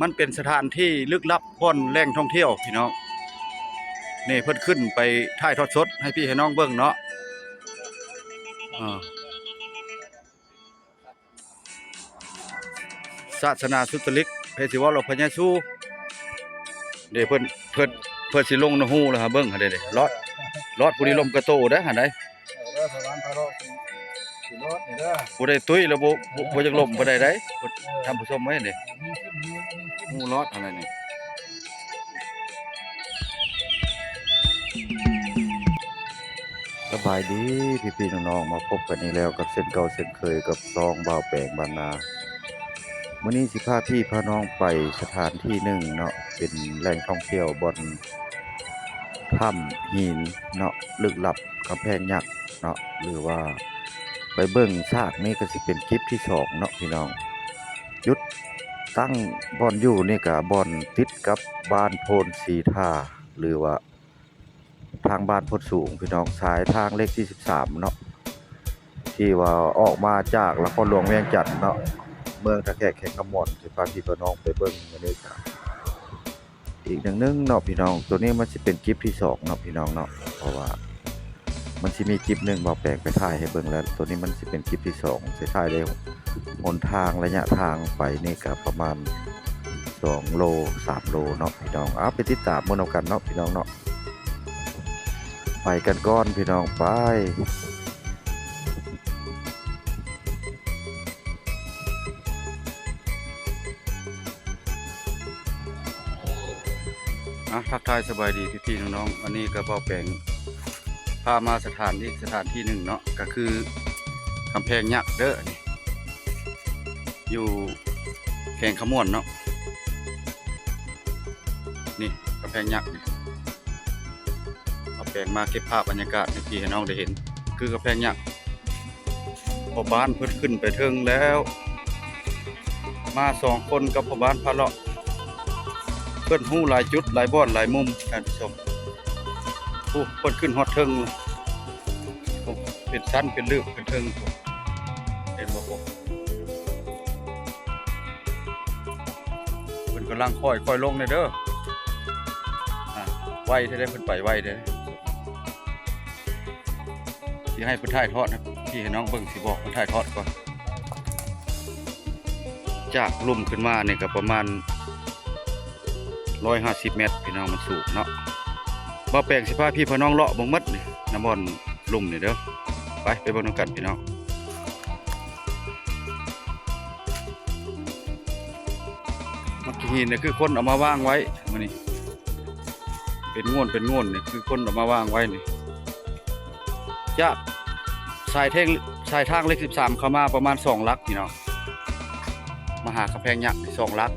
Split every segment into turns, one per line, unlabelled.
มันเป็นสถานที่ลึกลับพ่อนแหล่งท่องเที่ยวพี่น้องนี่เพิ่นขึ้นไปถ่ายทอดสดให้พี่ให้น้องเบิ่งเนาะศาสนาสุตลิกเฟสติวัลพญาชูเดี๋ยวเพิ่นสิลงในฮู้แล้วฮะเบิ่งหาได้เด้รอดผู้ดีลมกระโตเด้อหาได้ผู้ใดตุ้ยแล้วบ่จักลมบ่ได้เด้ท่านผู้ชมไว้เด้ฮู้รอดอะไรนี่สบายดีพี่ๆน้องๆมาพบกันอีกแล้วกับเส้นเก่าเส้นเคยกับซองบ่าวแปลงบ้านนามื้อนี้สิพาพี่พาน้องไปสถานที่หนึ่งเนาะเป็นแหล่งท่องเที่ยวบนถ้ำหินเนาะลึกลับกำแพงยักษ์เนาะหรือว่าไปเบิ่งซากนี่ก็สิเป็นคลิปที่2เนาะพี่น้องยุดตั้งบ่อนอยู่นี่ก็บ่อนติดกับบ้านโพนสีทาหรือว่าทางบ้านพดสูงพี่น้องสายทางเลขที่13เนาะที่ว่าออกมาจากนครหลวงเวียงจันทน์เนาะเมืองตะแคกแขกขมวนสิพาพี่น้องไปเบิ่งอันนี้ครับอีกหนึ่งเนาะพี่น้องตัวนี้มันสิเป็นคลิปที่2เนาะพี่น้องเนาะเพราะว่ามันสิมีคลิปหนึ่งบ่าวแปลงไปถ่ายให้เบิ่งแล้วตัวนี้มันสิเป็นคลิปที่2สิถ่ายได้หนทางระยะทางไปนี่ก็ประมาณ2โล3โลเนาะพี่น้องไปติดตามมื้อนำกันเนาะพี่น้องเนาะไปกันก่อนพี่น้องไปทักทายสบายดีพี่ๆน้องๆอันนี้ก็บ่าวแปลงพามาสถานที่หนึ่งเนาะก็คือกำแพงยักษ์เด้ออยู่แขงขมวนเนาะนี่กำแพงยักษ์บ่าวแปลงมาเก็บภาพบรรยากาศให้พี่ให้น้องได้เห็นคือกำแพงยักษ์พ่อบ้านเพิ่นขึ้นไปถึงแล้วมา2คนกับพ่อบ้านพาเลาะเพิ่นฮู้หลายจุดหลายบ่อนหลายมุมท่านผู้ชมเพิ่นขึ้นฮอดเทิงเป็นชั้นเป็นลึกเป็นเทิงเห็นบ่ผมเพิ่นกำลังค่อยลงเด้อไวเท่าใดเพิ่นไปไวเด้อสิให้เพิ่นถ่ายทอดนะพี่ให้น้องเบิ่งสิบอกเพิ่นถ่ายทอดก่อนจากลุ่มขึ้นมาเนี่ยก็ประมาณ150 เมตรพี่น้องมันสูงเนาะบ่าวแปลงสิพาพี่พาน้องเลาะบ่งมัดนี่น้ำบ่อนลุ่มนี่เด้อไปเบิ่งนำกันพี่น้องเมื่อกี้นี่คือคนเอามาวางไว้มื้อนี้เป็นง่วนนี่คือคนเอามาวางไว้นี่จากสายทางเลข13เข้ามาประมาณ2ลักพี่น้องมาหากำแพงยักษ์2ลัก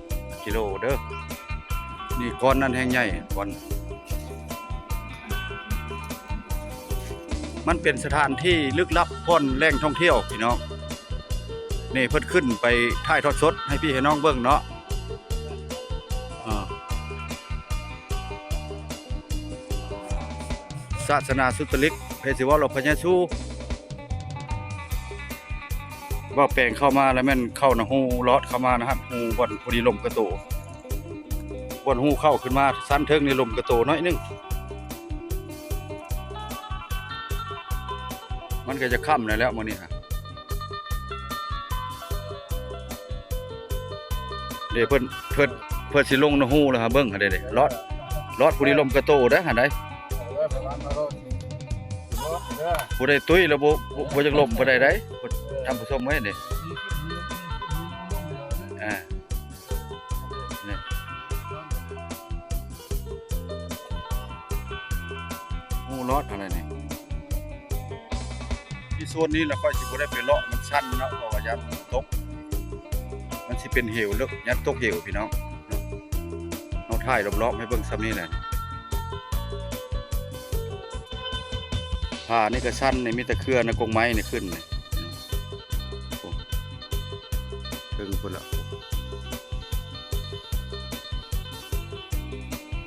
กิโลเด้อนี่ก้อนนั้นแห่งใหญ่ก้อนมันเป็นสถานที่ลึกลับพ่อนแหล่งท่องเที่ยวพี่น้องนี่เพิ่นขึ้นไปถ่ายทอดสดให้พี่ให้น้องเบิ่งเนาะศาสนาสุตลิกเฟสติวัลพญาชูว่าแปลงเข้ามาแล้วแม่นเข้านะฮูลอดเข้ามานะครับฮูบ่อนพอดีลมกระโตบ่อนฮูเข้าขึ้นมาสั้นเทิงนี่ลมกระโตน้อยนึงมันก็จะค่ำแล้วมื้อนี้ฮะเดี๋ยวเพิ่นสิลงนะฮูแล้วฮะเบิ่งหาได้รอดผู้ดีลมกระโตเด้อหาได้ผู้ใดตุ้ยแล้วบ่จักลมบ่ได้เด้ท่านผู้ชมไว้เด้นี่ฮูรอดอะไรนี่ที่โซนนี้แล้วค่อยสิบ่ได้ไปเลาะมันชันเนาะเพราะว่ายันตกมันสิเป็นเหวลึกยันตกเหวพี่น้องเอาถ่ายรอบๆให้เบิ่งซ้ำนี้แหละนี่ก็ชันนี่มีแต่เครือนะกงไม้นี่ขึ้นนี่ถึงพุ่นแล้ว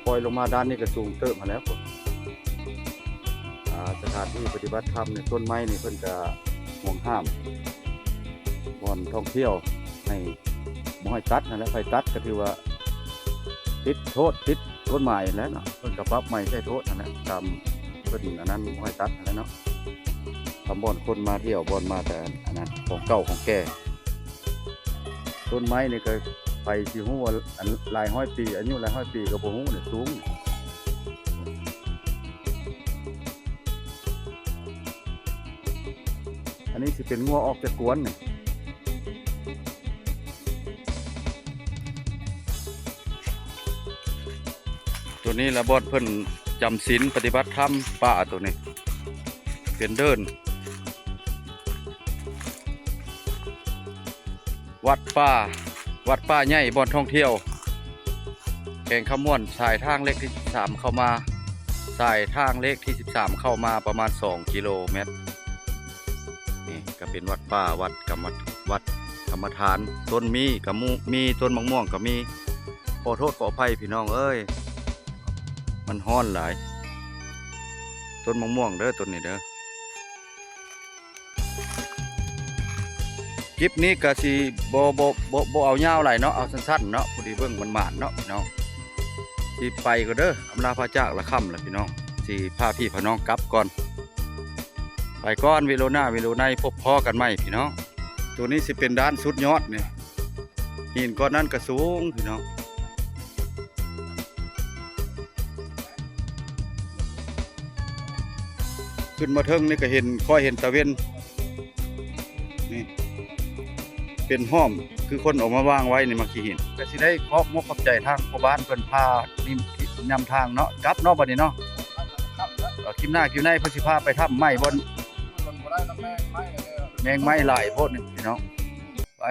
ปล่อยลงมาด้านนี้ก็สูงเติบมาแล้วพุ่นสถานที่ปฏิบัติธรรมในต้นไม้นี่เพิ่นจะห่วงห้ามบ่อนท่องเที่ยวให้บ่ให้ตัดนั่นแหละไปตัดก็ถือว่า ติดโทษติดกฎหมายแล้วเนาะเพิ่นก็ปรับใหม่ใช้โทษนั่นแหละตามเพิ่นอันนั้นบ่ให้ตัดนั่นแหละเนาะทำบ่อนคนมาเที่ยวบ่อนมาแต่อันนั้นของเก่าของแก่ต้นไม้นี่ก็ไปสิฮู้ว่าอันหลายร้อยปีอายุหลายร้อยปีก็บ่ฮู้นี่สูงอันนี้สิเป็นงัวออกจากกวนนี่ตัวนี้ละบอดเพิ่นจำศีลปฏิบัติธรรมป่าตัวนี้เป็นเดินวัดป่าใหญ่บ่อนท่องเที่ยวแก่งขม่วนสายทางเลขที่13เข้ามาสายทางเลขที่13เข้ามาประมาณ2กิโลเมตรนี่ก็เป็นวัดป่าวัดกรรมฐานต้นมีต้นมะม่วงก็มีขอโทษขออภัยพี่น้องเอ้ยมันฮ้อนหลายต้นมะม่วงเด้อต้นนี้เด้อคลิปนี้ก็สิบ่เอายาวหลายเนาะเอาสั้นๆเนาะพอดีเบิ่งมันหมานเนาะพี่น้องสิไปก็เด้ออำลาพระจากละค่ำละพี่น้องสิพาพี่พาน้องกลับก่อนไปก่อนวิโรนาวิโรไนพบพ่อกันใหม่พี่น้องตัวนี้สิเป็นด้านสุดยอดนี่หินก้อนนั้นก็สูงพี่น้องขึ้นมาเทิงนี่ก็ค่อยเห็นตะเวนนี่เป็นห้อมคือคนออกมาวางไว้ในมักขี้หินก็สิได้ขอบใจทางพ่อบ้านเพิ่นพานี่นำทางเนาะกลับเนาะบัดนี้เนาะคลิปหน้าเพิ่นสิพาไปถ้ำไม้บนแมงไม้หลายโพดนี่พี่น้องไป